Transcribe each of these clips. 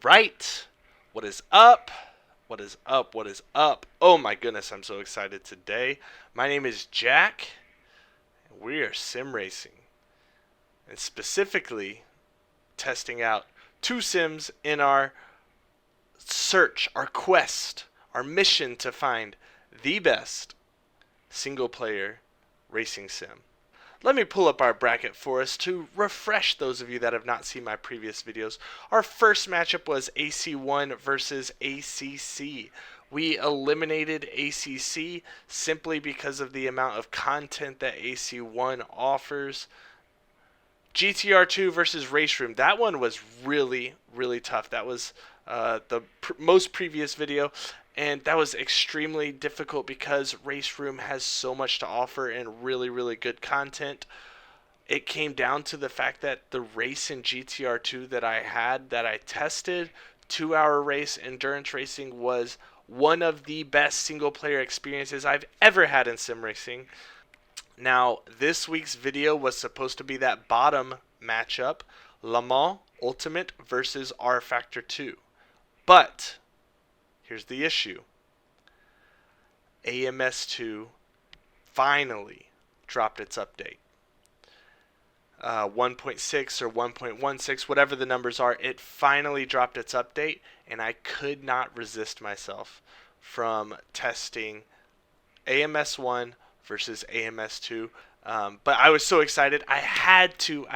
right. What is up? What is up? What is up? Oh my goodness, I'm so excited today. My name is Jack. And we are sim racing. And specifically testing out two sims in our search, our quest, our mission to find the best single player racing sim. Let me pull up our bracket for us to refresh those of you that have not seen my previous videos. Our first matchup was AC1 versus ACC. We eliminated ACC simply because of the amount of content that AC1 offers. GTR2 versus Race Room. That one was really, really tough. That was the most previous video. And that was extremely difficult because Race Room has so much to offer and really, really good content. It came down to the fact that the race in GTR2 that I tested, 2-hour race, endurance racing, was one of the best single player experiences I've ever had in sim racing. Now, this week's video was supposed to be that bottom matchup, Le Mans Ultimate versus R Factor 2. But here's the issue. AMS2 finally dropped its update. 1.6 or 1.16, whatever the numbers are, it finally dropped its update, and I could not resist myself from testing AMS1 versus AMS2. But I was so excited, I had to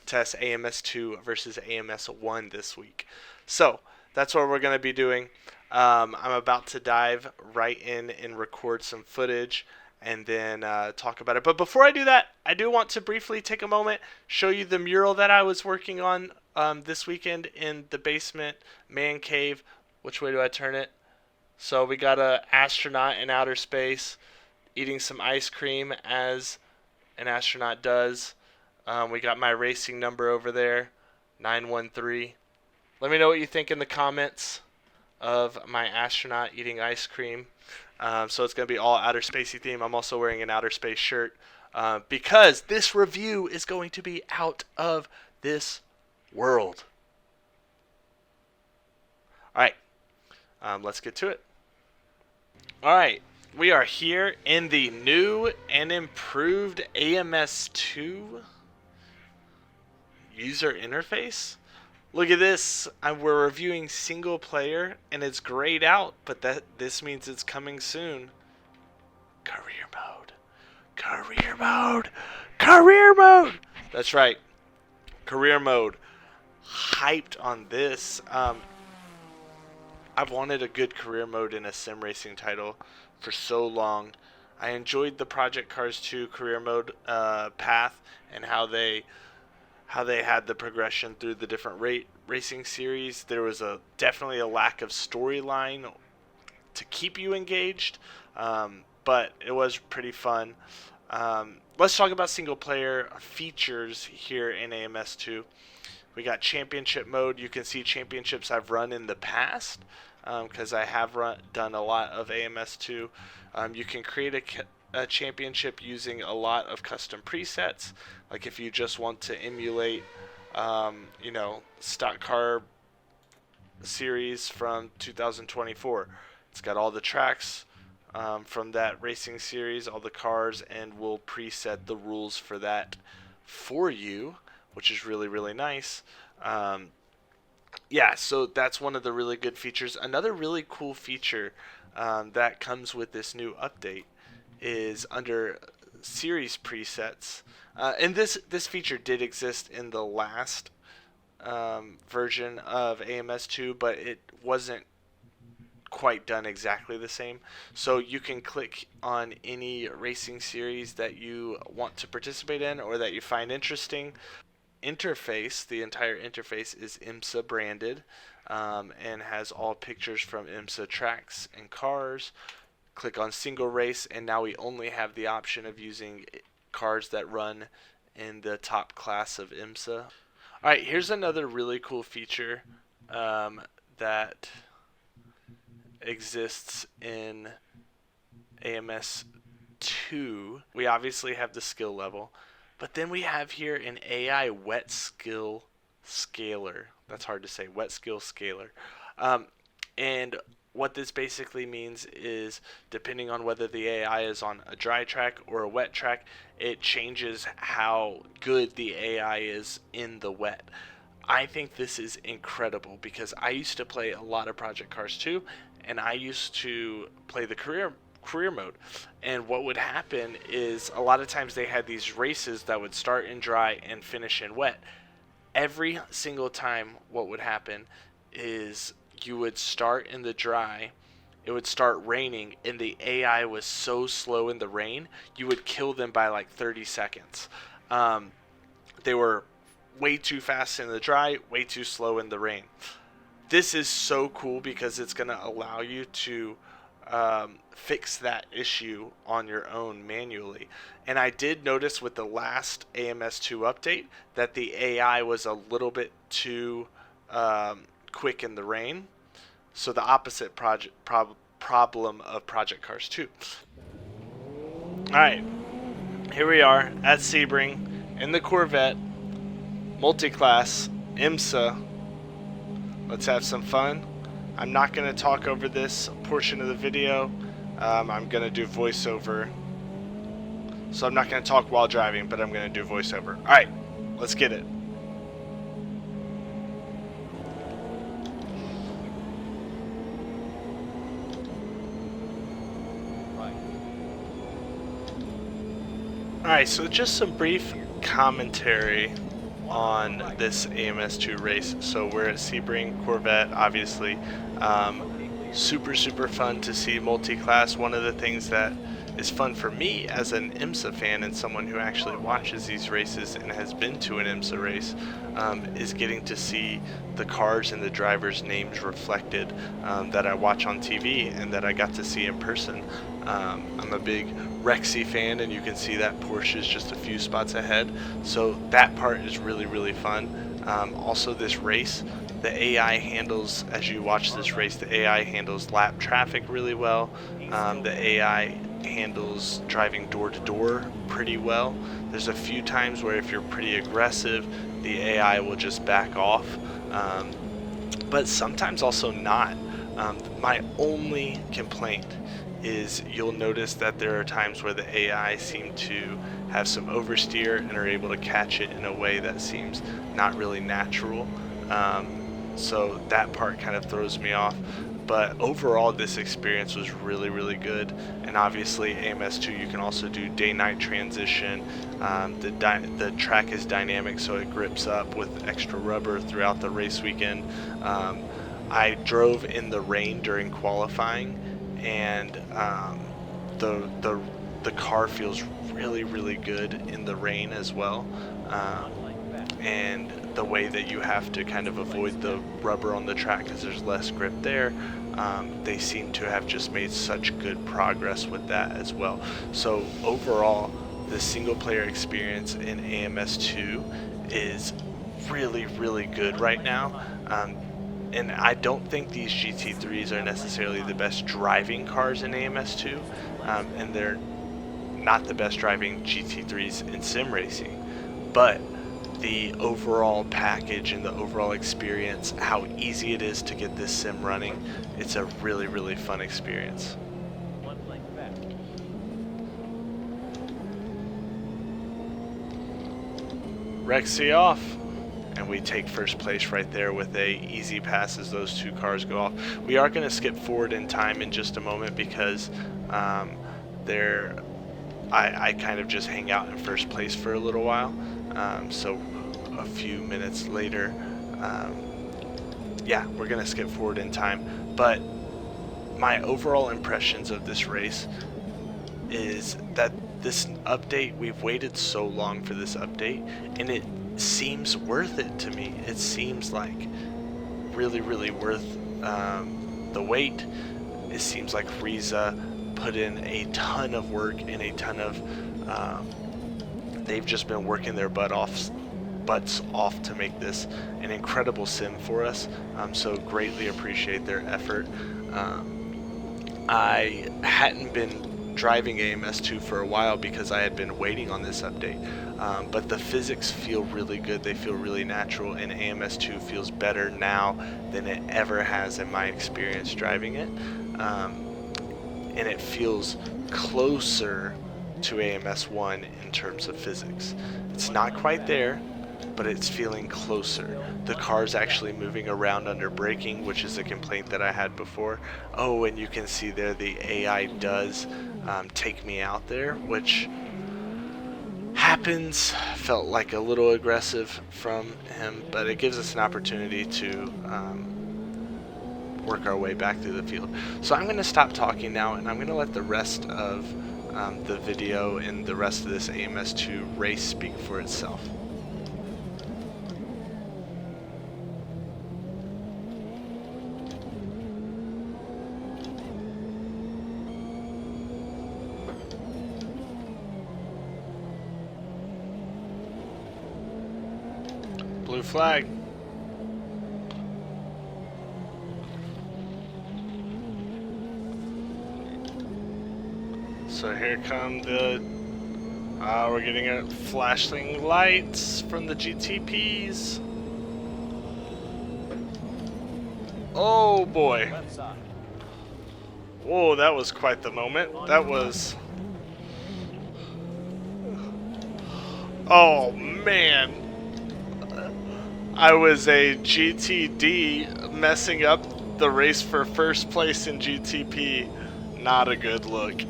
test AMS2 versus AMS1 this week. So that's what we're going to be doing. I'm about to dive right in and record some footage and then talk about it. But before I do that, I do want to briefly take a moment, show you the mural that I was working on this weekend in the basement man cave. Which way do I turn it? So we got an astronaut in outer space eating some ice cream as an astronaut does. We got my racing number over there, 913. Let me know what you think in the comments of my astronaut eating ice cream. So it's going to be all outer spacey theme. I'm also wearing an outer space shirt because this review is going to be out of this world. All right, let's get to it. All right, we are here in the new and improved AMS2 user interface. Look at this. We're reviewing single player, and it's grayed out, but this means it's coming soon. Career mode. Career mode. Career mode. That's right. Career mode. Hyped on this. I've wanted a good career mode in a sim racing title for so long. I enjoyed the Project Cars 2 career mode path and how they had the progression through the different racing series. There was definitely a lack of storyline to keep you engaged, but it was pretty fun. Let's talk about single player features here in AMS2. We got championship mode. You can see championships I've run in the past because I have done a lot of AMS2. You can create a championship using a lot of custom presets. Like if you just want to emulate, stock car series from 2024. It's got all the tracks from that racing series, all the cars, and we'll preset the rules for that for you, which is really, really nice. Yeah, so that's one of the really good features. Another really cool feature that comes with this new update is under series presets. And this feature did exist in the last version of AMS2, but it wasn't quite done exactly the same. So you can click on any racing series that you want to participate in or that you find interesting. The entire interface is IMSA branded and has all pictures from IMSA tracks and cars. Click on single race, and now we only have the option of using cars that run in the top class of IMSA. Alright, here's another really cool feature that exists in AMS2. We obviously have the skill level, but then we have here an AI wet skill scaler. That's hard to say. Wet skill scaler. Um, and what this basically means is, depending on whether the AI is on a dry track or a wet track, it changes how good the AI is in the wet. I think this is incredible because I used to play a lot of Project Cars 2, and I used to play the career mode. And what would happen is, a lot of times they had these races that would start in dry and finish in wet. Every single time what would happen is you would start in the dry, it would start raining, and the AI was so slow in the rain, you would kill them by like 30 seconds. Um, they were way too fast in the dry, way too slow in the rain. This is so cool because it's going to allow you to fix that issue on your own manually. And I did notice with the last AMS2 update that the AI was a little bit too quick in the rain. So the opposite problem of Project Cars 2. Alright, here we are at Sebring in the Corvette, multi-class, IMSA. Let's have some fun. I'm not going to talk over this portion of the video. I'm going to do voiceover. So I'm not going to talk while driving, but I'm going to do voiceover. Alright, let's get it. Alright, so just some brief commentary on this AMS2 race. So we're at Sebring Corvette, obviously. Super fun to see multi-class. One of the things that is fun for me as an IMSA fan and someone who actually watches these races and has been to an IMSA race is getting to see the cars and the drivers' names reflected that I watch on TV and that I got to see in person. I'm a big Rexy fan, and you can see that Porsche is just a few spots ahead, so that part is really fun. Also, this race, the AI handles, as you watch this race, the AI handles lap traffic really well. The AI handles driving door to door pretty well. There's a few times where if you're pretty aggressive, the AI will just back off, but sometimes also not. My only complaint is you'll notice that there are times where the AI seem to have some oversteer and are able to catch it in a way that seems not really natural. So that part kind of throws me off. But overall, this experience was really good. And obviously, AMS2, you can also do day-night transition. The track is dynamic, so it grips up with extra rubber throughout the race weekend. I drove in the rain during qualifying, and the car feels really good in the rain as well. And the way that you have to kind of avoid the rubber on the track because there's less grip there, they seem to have just made such good progress with that as well. So overall, the single player experience in AMS2 is really good right now. And I don't think these GT3s are necessarily the best driving cars in AMS2, and they're not the best driving GT3s in sim racing, but the overall package and the overall experience, how easy it is to get this sim running, it's a really fun experience. Rexy off, and we take first place right there with a easy pass as those two cars go off. We are going to skip forward in time in just a moment because I kind of just hang out in first place for a little while. So a few minutes later, yeah, we're going to skip forward in time. But my overall impressions of this race is that this update, we've waited so long for this update, and it seems worth it to me. It seems like really worth the wait. It seems like Riza put in a ton of work and a ton of they've just been working their butts off to make this an incredible sim for us. So greatly appreciate their effort. I hadn't been driving AMS2 for a while because I had been waiting on this update. But the physics feel really good. They feel really natural, and AMS2 feels better now than it ever has in my experience driving it. And it feels closer to AMS1 in terms of physics. It's not quite there, but it's feeling closer. The car's actually moving around under braking, which is a complaint that I had before. Oh, and you can see there the AI does take me out there, which happens. Felt like a little aggressive from him, but it gives us an opportunity to work our way back through the field. So I'm going to stop talking now, and I'm going to let the rest of the video and the rest of this AMS2 race speak for itself. Blue flag. So here come the, we're getting a flashing lights from the GTPs. Oh boy. Whoa, that was quite the moment. That was, oh man. I was a GTD messing up the race for first place in GTP. Not a good look.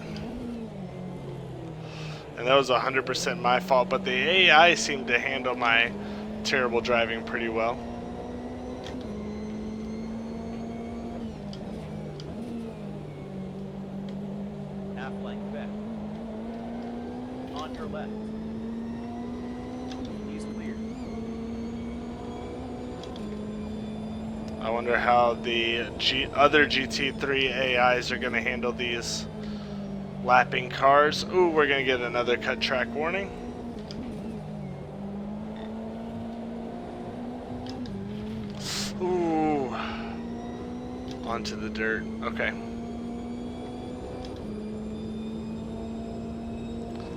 And that was 100% my fault, but the AI seemed to handle my terrible driving pretty well. Half length back. On your left. He's clear. I wonder how the other GT3 AIs are going to handle these lapping cars. Ooh, we're going to get another cut track warning. Ooh. Onto the dirt. Okay.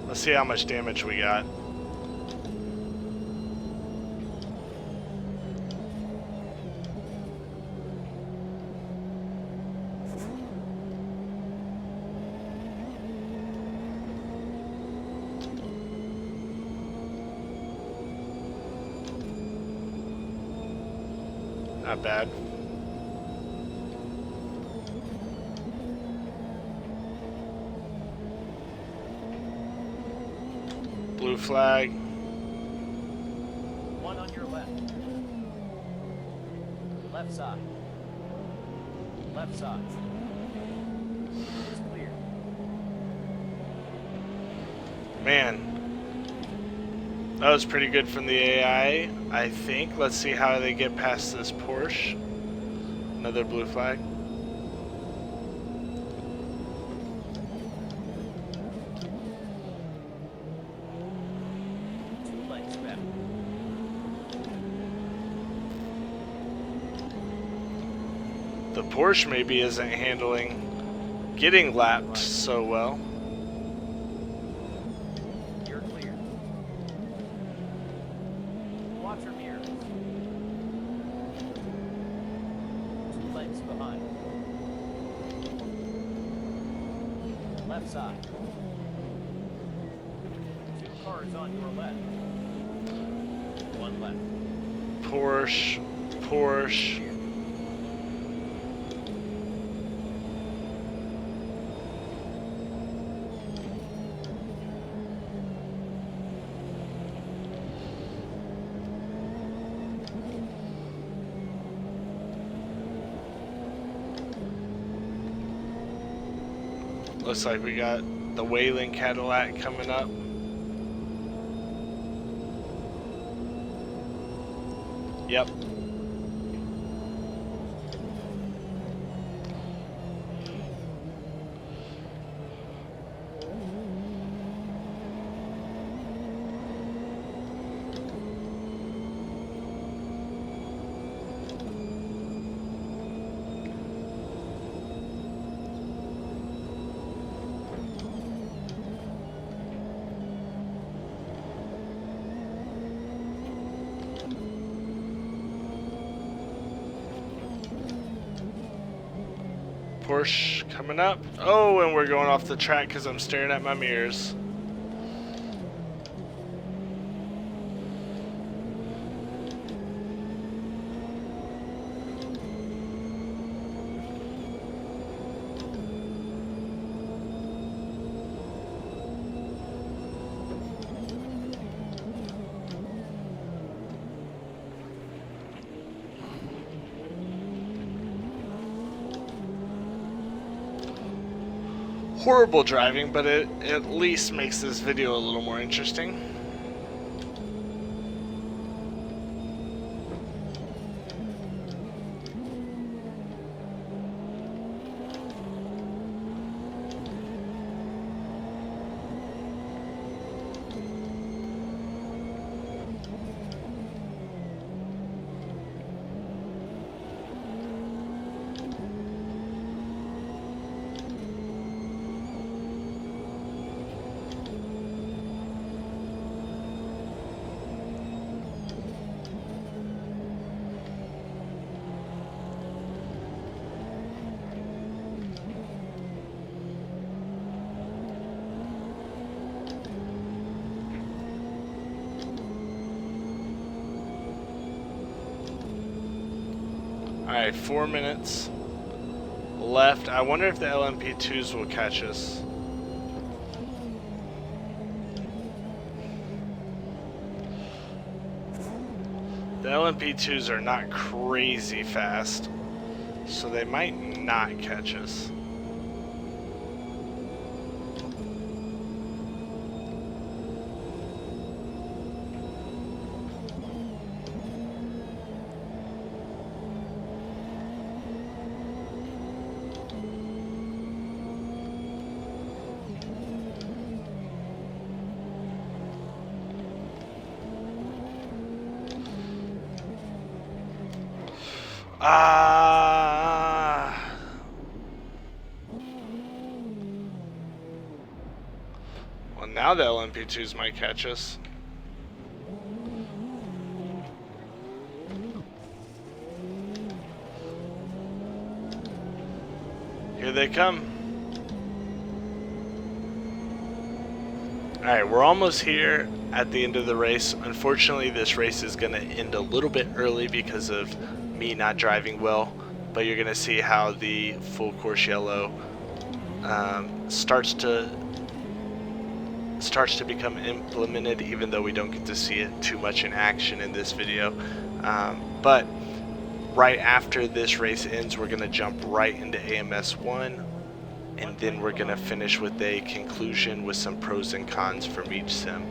Let's see how much damage we got. Not bad. Blue flag. One on your left. Left side. Left side. It's clear. Man. That was pretty good from the AI, I think. Let's see how they get past this Porsche. Another blue flag. Two lengths back. The Porsche maybe isn't handling getting lapped so well. You're clear. Watch your mirrors. Two lengths behind. Left side. Two cars on your left. One left. Porsche, Porsche. Looks like we got the Wayland Cadillac coming up. Yep. Porsche coming up. Oh, and we're going off the track because I'm staring at my mirrors. Horrible driving, but it at least makes this video a little more interesting. Alright, 4 minutes left. I wonder if the LMP2s will catch us. The LMP2s are not crazy fast, so they might not catch us. Well, now the LMP2s might catch us. Here they come. Alright, we're almost here at the end of the race. Unfortunately, this race is going to end a little bit early because of me not driving well, but you're going to see how the full course yellow starts to become implemented, even though we don't get to see it too much in action in this video. But right after this race ends, we're going to jump right into AMS1, and then we're going to finish with a conclusion with some pros and cons from each sim.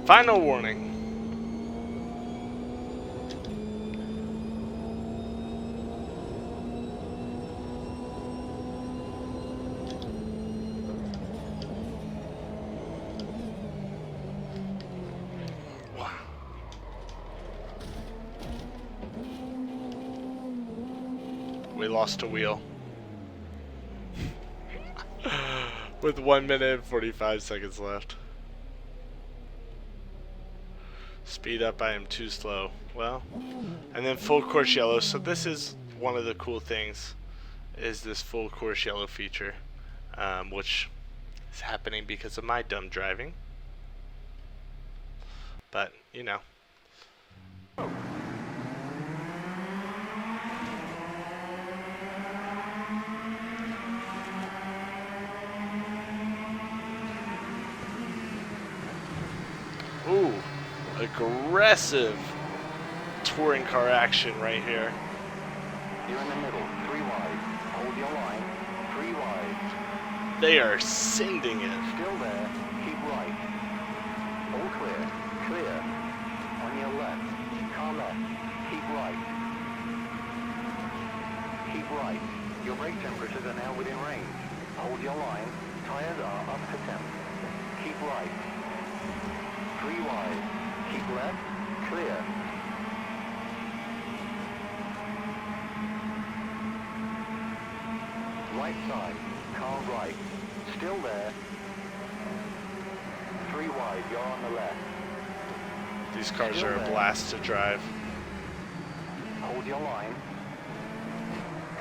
Final warning. We lost a wheel. With 1 minute and 45 seconds left. Speed up, I am too slow. Well, and then full course yellow. So this is one of the cool things, is this full course yellow feature, which is happening because of my dumb driving. But, you know. Ooh. Aggressive touring car action right here. You're in the middle, 3 wide. Hold your line, 3 wide. They are sending it. Still there, keep right. All clear, clear. On your left, car left, keep right. Your brake temperatures are now within range. Hold your line. Tires are up to temp. Keep right. 3 wide. Keep left. Clear. Right side. Car right. Still there. 3 wide. You're on the left. These cars Still are a there. blast to drive. Hold your line.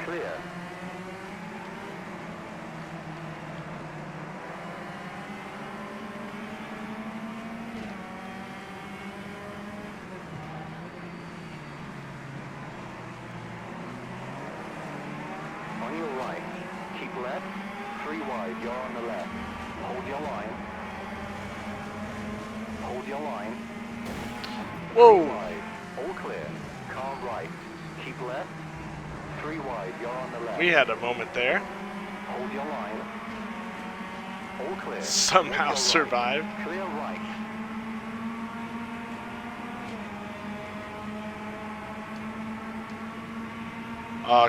Clear. On your right. Keep left. 3 wide. You're on the left. Hold your line. Hold your line. 3 Whoa! wide. All clear. Car right. Keep left. 3 wide. You're on the left. We had a moment there. Hold your line. All clear. Somehow Make your survived. right. Clear right.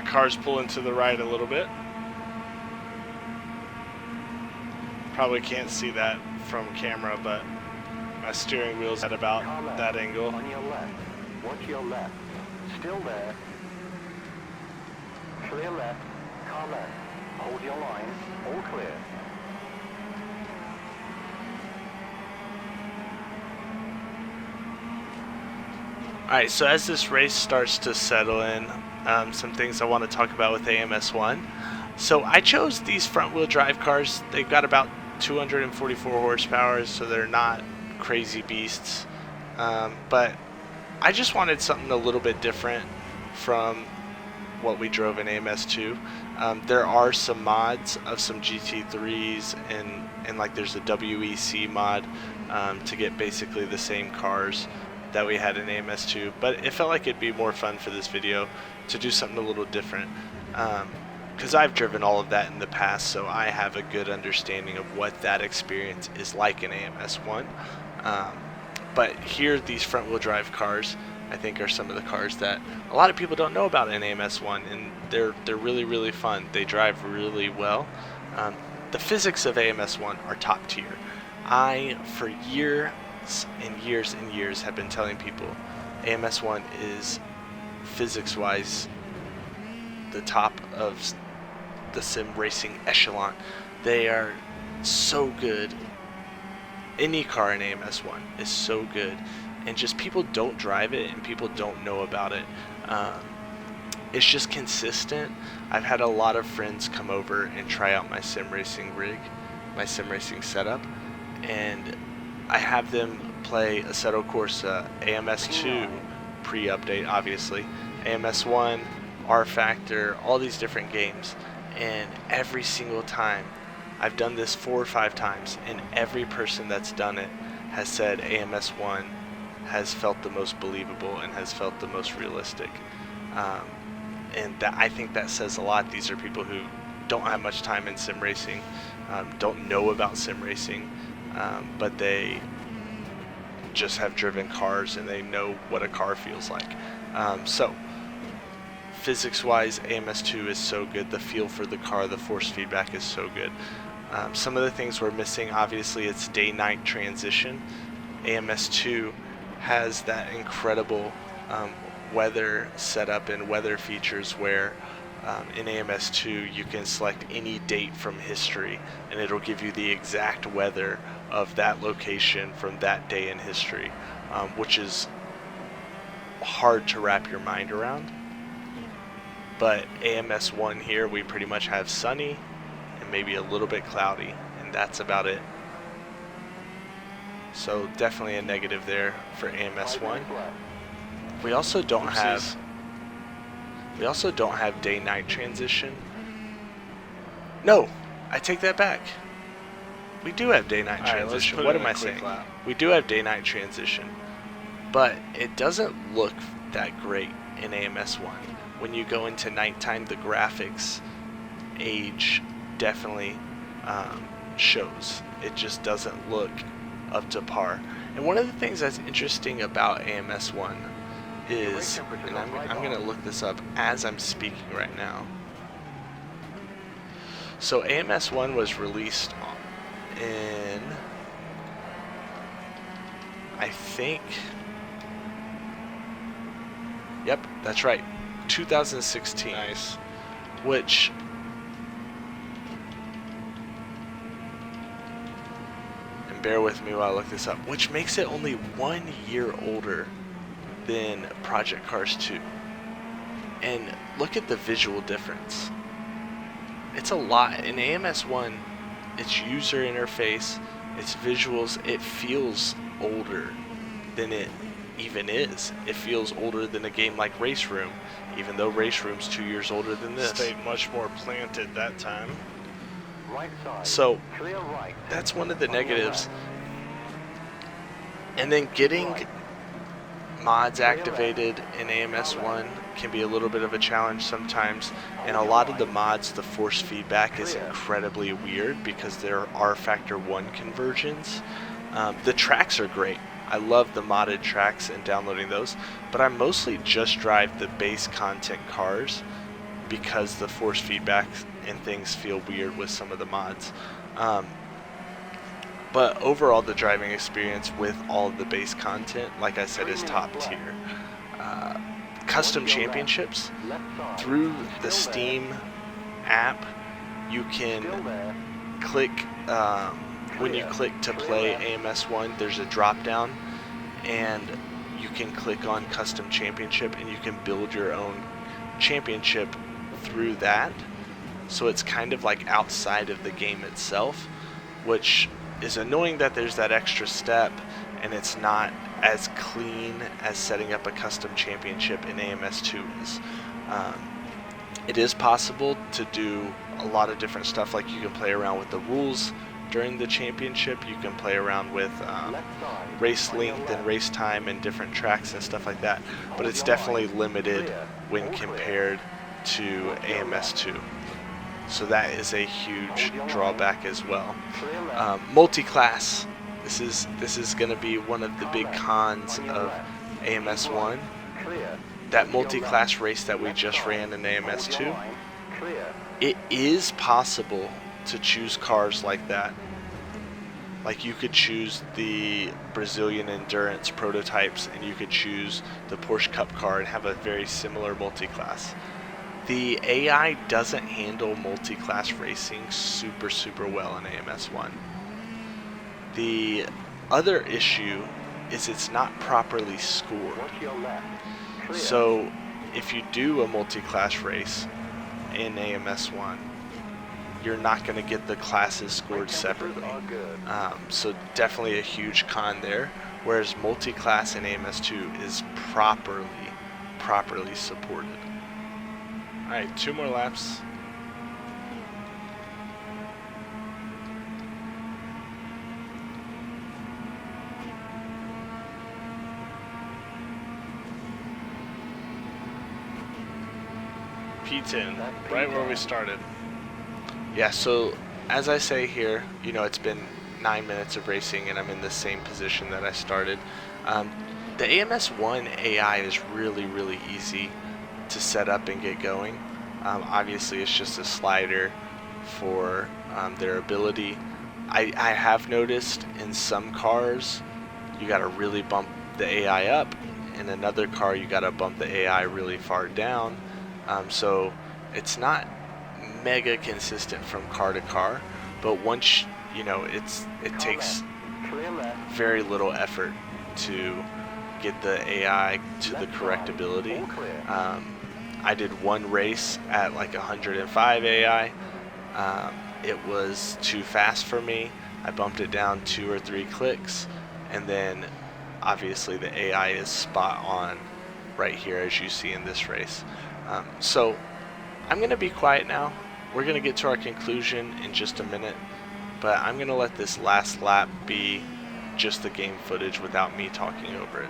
Cars pulling to the right a little bit. Probably can't see that from camera, but my steering wheel's at about Car left. that angle. On your left. Watch your left. Still there. Clear left. Car left. Hold your line. All clear. Alright, so as this race starts to settle in, some things I want to talk about with AMS1. So I chose these front wheel drive cars. They've got about 244 horsepower, so they're not crazy beasts. But I just wanted something a little bit different from what we drove in AMS2. There are some mods of some GT3s and like there's a WEC mod to get basically the same cars that we had in AMS2, but it felt like it'd be more fun for this video to do something a little different, because I've driven all of that in the past, so I have a good understanding of what that experience is like in AMS1. But here, these front wheel drive cars I think are some of the cars that a lot of people don't know about in AMS1, and they're really, really fun. They drive really well. The physics of AMS1 are top tier. I, for years and years and years, have been telling people AMS1 is physics-wise the top of the sim racing echelon. They are so good. Any car in AMS1 is so good, and just people don't drive it and people don't know about it. It's just consistent. I've had a lot of friends come over and try out my sim racing rig, my sim racing setup, and I have them play Assetto Corsa, AMS2 pre-update, obviously, AMS1, R Factor, all these different games, and every single time, I've done this 4 or 5 times, and every person that's done it has said AMS1 has felt the most believable and has felt the most realistic. And that, I think that says a lot. These are people who don't have much time in sim racing, don't know about sim racing, but they just have driven cars and they know what a car feels like. So physics-wise, AMS2 is so good. The feel for the car, the force feedback is so good. Some of the things we're missing, obviously, it's day-night transition. AMS2 has that incredible weather setup and weather features where in AMS2 you can select any date from history and it'll give you the exact weather of that location from that day in history, which is hard to wrap your mind around. But AMS1 here, we pretty much have sunny and maybe a little bit cloudy, and that's about it. So definitely a negative there for AMS1. We also don't have day-night transition. No, I take that back. We do have day-night transition. What am I saying? We do have day-night transition, but it doesn't look that great in AMS1. When you go into nighttime, the graphics age definitely shows. It just doesn't look up to par. And one of the things that's interesting about AMS1 is, and I'm going to look this up as I'm speaking right now, So AMS1 was released in, I think, yep, that's right, 2016. Nice. Which, and bear with me while I look this up, which makes it only 1 year older than Project Cars 2. And look at the visual difference. It's a lot. In AMS1, its user interface, its visuals, it feels older than it even is. It feels older than a game like Race Room, even though Race Room's 2 years older than this. Stayed much more planted that time. Right side. So Clear right. that's one of the On your negatives. left. And then getting Right. mods activated in AMS1 can be a little bit of a challenge sometimes, and a lot of the mods, the force feedback is incredibly weird because there are factor 1 conversions. The tracks are great. I love the modded tracks and downloading those, but I mostly just drive the base content cars because the force feedback and things feel weird with some of the mods. But overall, the driving experience with all of the base content, like I said, is top tier. Custom championships, Left side. through the Still there. Steam app, you Still can there. click, when you click to play AMS1, there's a drop down, and you can click on custom championship, and you can build your own championship through that. So it's kind of like outside of the game itself, which is annoying that there's that extra step, and it's not as clean as setting up a custom championship in AMS2 is. It is possible to do a lot of different stuff, like you can play around with the rules during the championship, you can play around with Left side. race On your length and left. race time and different tracks and stuff like that, but it's definitely limited when compared to AMS2. So that is a huge drawback as well. Clear left. Multi-class. This is going to be one of the big cons of AMS1. Clear. That multi-class race that we just ran in Hold your AMS2, line. Clear. it is possible to choose cars like that. Like you could choose the Brazilian Endurance prototypes, and you could choose the Porsche Cup car and have a very similar multi-class. The AI doesn't handle multi-class racing super well in AMS1. The other issue is it's not properly scored. Watch your left. Clear. So if you do a multi-class race in AMS1, you're not going to get the classes scored separately. Are good. So definitely a huge con there, whereas multi-class in AMS2 is properly supported. Alright, 2 more laps. P10, right where we started. Yeah, so as I say here, you know, it's been 9 minutes of racing and I'm in the same position that I started. The AMS1 AI is really easy to set up and get going. Obviously, it's just a slider for their ability. I have noticed in some cars, you got to really bump the AI up. In another car, you got to bump the AI really far down. So it's not mega consistent from car to car, but once you know, it takes Clear left. very little effort to get the AI to the correct ability. All clear. I did one race at like 105 AI. It was too fast for me. I bumped it down 2 or 3 clicks, and then obviously the AI is spot on right here as you see in this race. So I'm going to be quiet now. We're going to get to our conclusion in just a minute, but I'm going to let this last lap be just the game footage without me talking over it.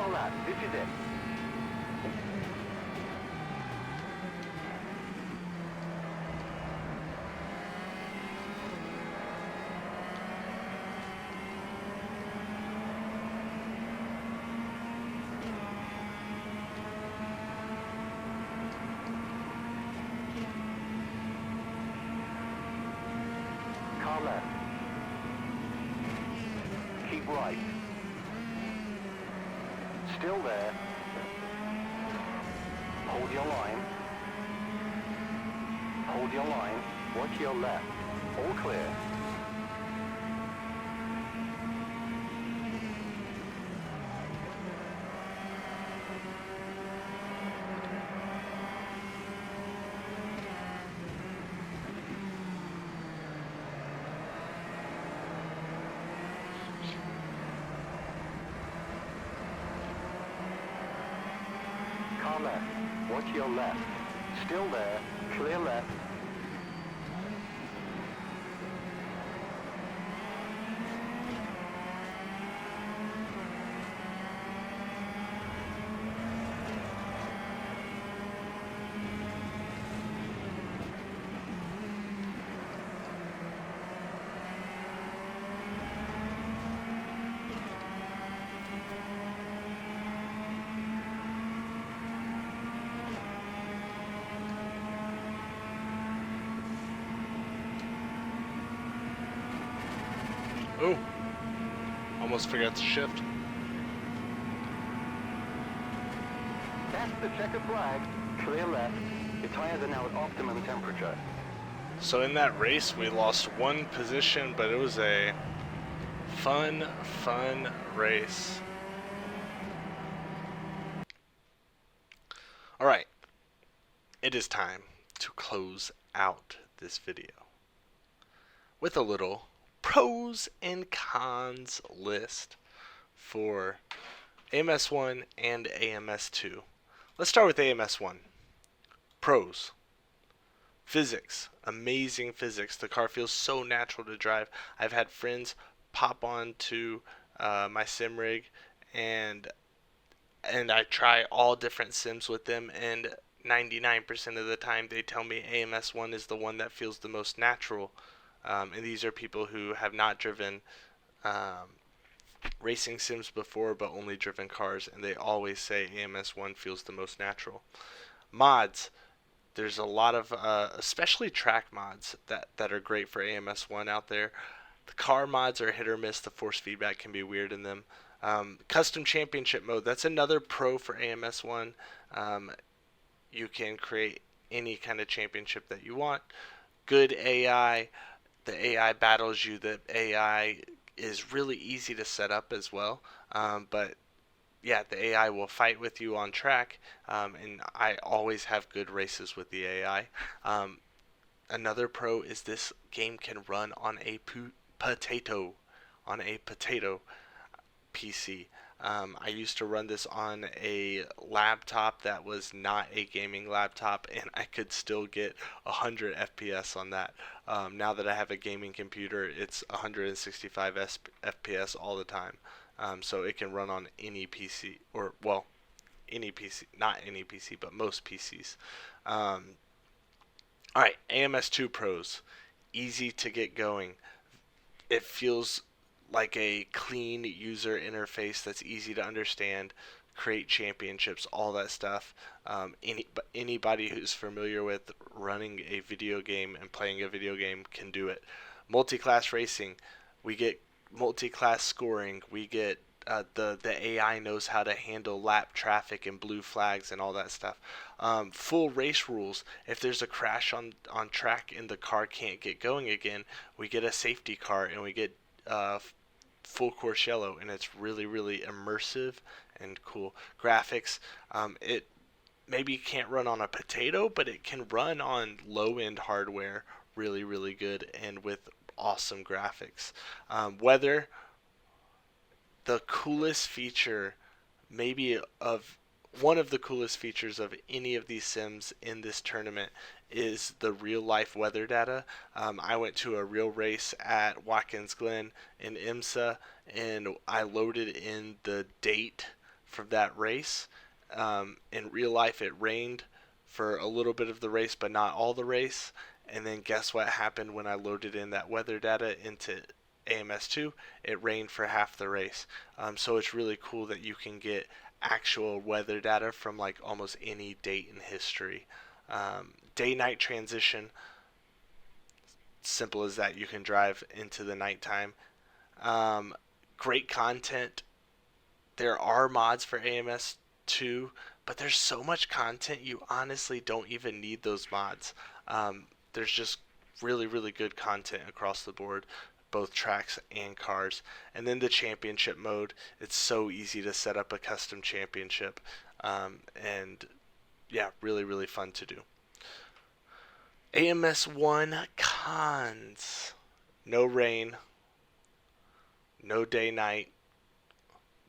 final lap. This is it. Car left. Keep right. Still there. Hold your line. Hold your line. Watch your left. All clear. Car left. Watch your left. Still there. Clear left. Ooh. Almost forgot to shift. That's the checkered flag. Clear left. Your tires are now at optimum temperature. So in that race, we lost one position, but it was a fun race. Alright. It is time to close out this video with a little pros and cons list for AMS1 and AMS2. Let's start with AMS1. Pros. Physics. Amazing physics. The car feels so natural to drive. I've had friends pop on to my sim rig and I try all different sims with them, and 99% of the time they tell me AMS1 is the one that feels the most natural. And these are people who have not driven racing sims before, but only driven cars, and they always say AMS1 feels the most natural. Mods. There's a lot of, especially track mods that are great for AMS1 out there. The car mods are hit or miss. The force feedback can be weird in them. Custom championship mode. That's another pro for AMS1. You can create any kind of championship that you want. Good AI. The AI battles you. The AI is really easy to set up as well. But yeah, the AI will fight with you on track, and I always have good races with the AI. Another pro is this game can run on a potato PC. I used to run this on a laptop that was not a gaming laptop, and I could still get 100 FPS on that. Now that I have a gaming computer, it's 165 FPS all the time. So it can run on any PC, or, well, any PC, not any PC, but most PCs. Alright, AMS2 Pros. Easy to get going. It feels like a clean user interface that's easy to understand, create championships, all that stuff. Anybody who's familiar with running a video game and playing a video game can do it. Multi-class racing, we get multi-class scoring, we get the AI knows how to handle lap traffic and blue flags and all that stuff. Full race rules. If there's a crash on track and the car can't get going again, we get a safety car and we get full course yellow, and it's really, really immersive and cool. Graphics. It maybe can't run on a potato, but it can run on low-end hardware really, really good and with awesome graphics. Weather. The coolest feature, maybe of one of the coolest features of any of these sims in this tournament, is the real life weather data. I went to a real race at Watkins Glen in IMSA, and I loaded in the date from that race. In real life, it rained for a little bit of the race, but not all the race. And then guess what happened when I loaded in that weather data into AMS2? It rained for half the race. So it's really cool that you can get actual weather data from like almost any date in history. Day-night transition, simple as that. You can drive into the nighttime. Um, Great content. There are mods for AMS2, but there's so much content you honestly don't even need those mods. There's just really, really good content across the board, both tracks and cars. And then the championship mode, it's so easy to set up a custom championship. And yeah, really, really fun to do. AMS1 cons. No rain, no day night,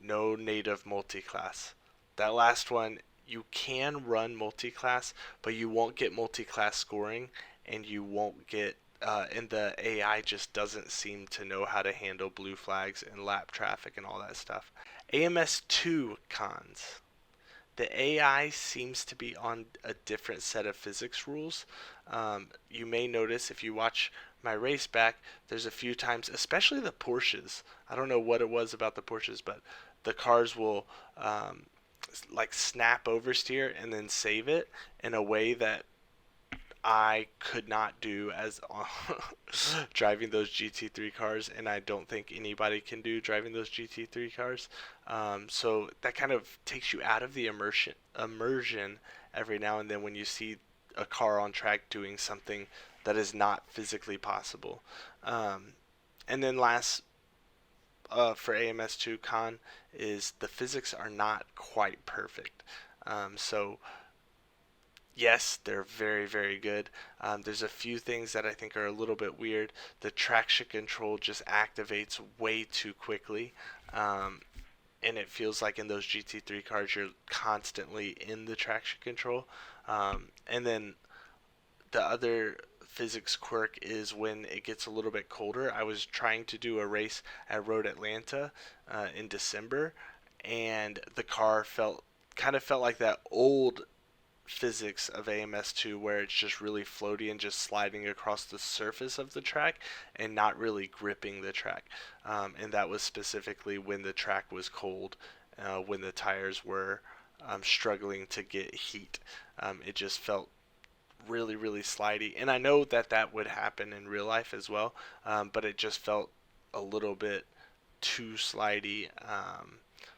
no native multiclass. That last one, you can run multiclass, but you won't get multiclass scoring, and you won't get, and the AI just doesn't seem to know how to handle blue flags and lap traffic and all that stuff. AMS2 cons. The AI seems to be on a different set of physics rules. You may notice if you watch my race back, there's a few times, especially the Porsches. I don't know what it was about the Porsches, but the cars will like snap oversteer and then save it in a way that I could not do as driving those GT3 cars, and I don't think anybody can do driving those GT3 cars. So that kind of takes you out of the immersion every now and then when you see a car on track doing something that is not physically possible. And then last, for AMS2 con, is the physics are not quite perfect. So yes, they're very, very good. There's a few things that I think are a little bit weird. The traction control just activates way too quickly. And it feels like in those GT3 cars, you're constantly in the traction control. And then the other physics quirk is when it gets a little bit colder. I was trying to do a race at Road Atlanta in December, and the car kind of felt like that old physics of AMS2 where it's just really floaty and just sliding across the surface of the track and not really gripping the track. And that was specifically when the track was cold, when the tires were struggling to get heat. It just felt really, really slidey. And I know that that would happen in real life as well, but it just felt a little bit too slidey.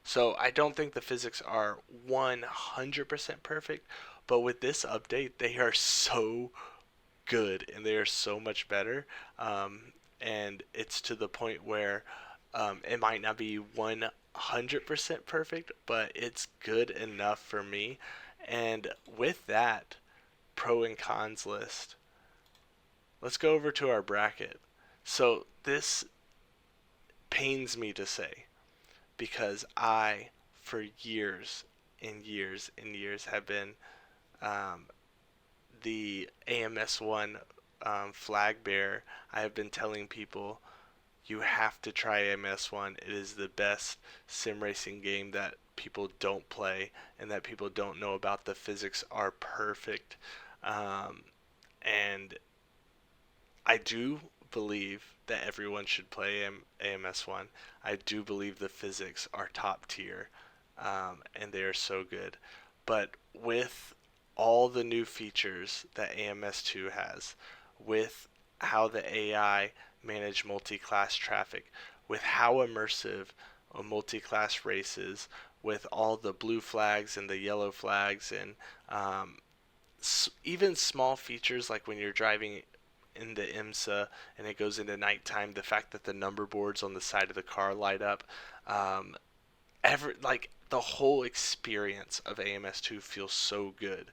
So I don't think the physics are 100% perfect, but with this update, they are so good and they are so much better. And it's to the point where it might not be 100% perfect, but it's good enough for me. And with that pro and cons list, let's go over to our bracket. So this pains me to say, because I, for years and years and years, have been the AMS1 flag bearer. I have been telling people, you have to try AMS1. It is the best sim racing game that people don't play and that people don't know about. The physics are perfect. And I do believe that everyone should play AMS1. I do believe the physics are top tier, and they are so good. But with all the new features that AMS2 has, with how the AI manage multi-class traffic, with how immersive a multi-class race is, with all the blue flags and the yellow flags, and even small features like when you're driving in the IMSA and it goes into nighttime, the fact that the number boards on the side of the car light up, like the whole experience of AMS2 feels so good.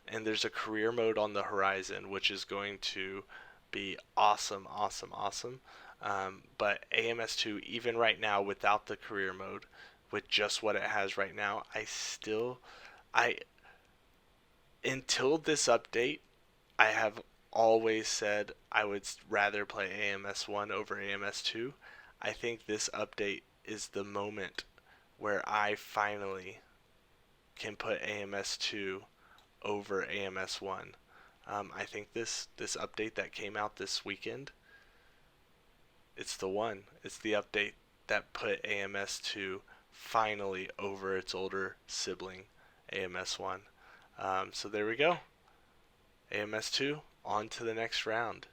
And there's a career mode on the horizon, which is going to be awesome, awesome, awesome. But AMS2, even right now, without the career mode, with just what it has right now, I until this update, I have always said I would rather play AMS1 over AMS2. I think this update is the moment where I finally can put AMS2 over AMS1. I think this update that came out this weekend, it's the one. It's the update that put AMS2 finally over its older sibling, AMS1. So there we go. AMS2 on to the next round.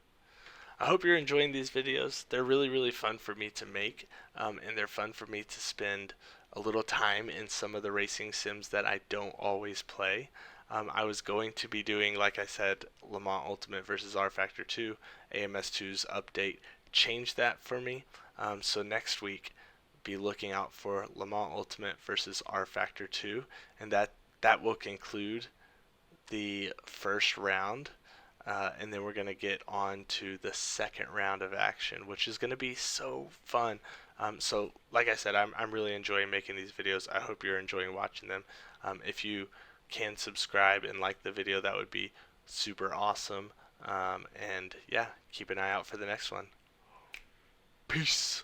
I hope you're enjoying these videos. They're really, really fun for me to make, and they're fun for me to spend a little time in some of the racing sims that I don't always play. I was going to be doing, like I said, Le Mans Ultimate versus R Factor 2. AMS2's update changed that for me. So next week, be looking out for Le Mans Ultimate versus R Factor 2, and that will conclude the first round. And then we're going to get on to the second round of action, which is going to be so fun. So like I said, I'm really enjoying making these videos. I hope you're enjoying watching them. If you can subscribe and like the video, that would be super awesome. And yeah, keep an eye out for the next one. Peace.